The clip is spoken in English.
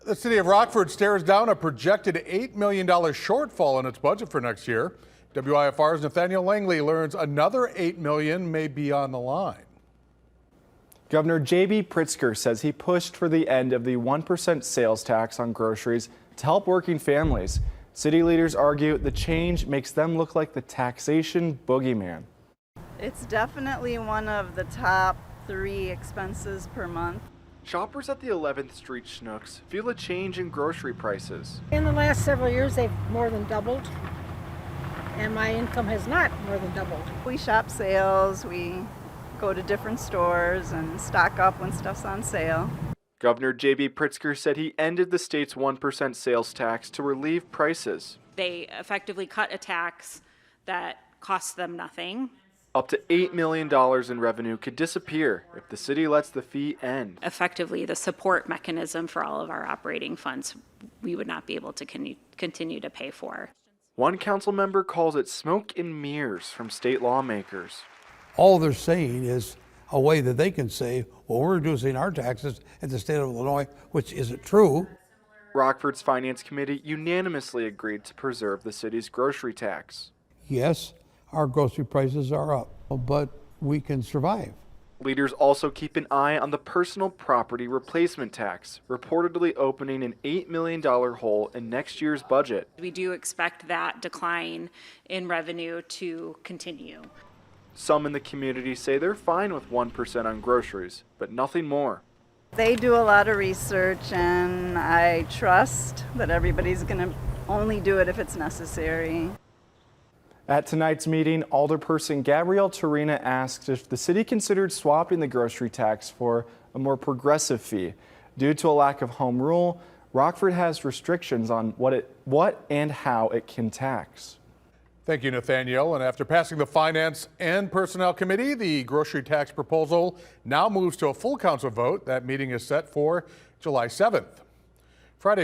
The city of Rockford stares down a projected $8 million shortfall in its budget for next year. WIFR's Nathaniel Langley learns another $8 million may be on the line. Governor J.B. Pritzker says he pushed for the end of the 1% sales tax on groceries to help working families. City leaders argue the change makes them look like the taxation boogeyman. It's definitely one of the top 3 expenses per month. Shoppers at the 11th Street Schnucks feel a change in grocery prices. In the last several years, they've more than doubled, and my income has not more than doubled. We shop sales, we go to different stores and stock up when stuff's on sale. Governor J.B. Pritzker said he ended the state's 1% sales tax to relieve prices. They effectively cut a tax that costs them nothing. Up to $8 million in revenue could disappear if the city lets the fee end. Effectively, the support mechanism for all of our operating funds, we would not be able to continue to pay for. One council member calls it smoke and mirrors from state lawmakers. All they're saying is a way that they can say, well, we're reducing our taxes in the state of Illinois, which isn't true. Rockford's Finance Committee unanimously agreed to preserve the city's grocery tax. Yes, our grocery prices are up, but we can survive. Leaders also keep an eye on the personal property replacement tax, reportedly opening an $8 million hole in next year's budget. We do expect that decline in revenue to continue. Some in the community say they're fine with 1% on groceries, but nothing more. They do a lot of research, and I trust that everybody's going to only do it if it's necessary. At tonight's meeting, Alderperson Gabrielle Turina asked if the city considered swapping the grocery tax for a more progressive fee. Due to a lack of home rule, Rockford has restrictions on what and how it can tax. Thank you, Nathaniel. And after passing the Finance and Personnel Committee, the grocery tax proposal now moves to a full council vote. That meeting is set for July 7th. Friday.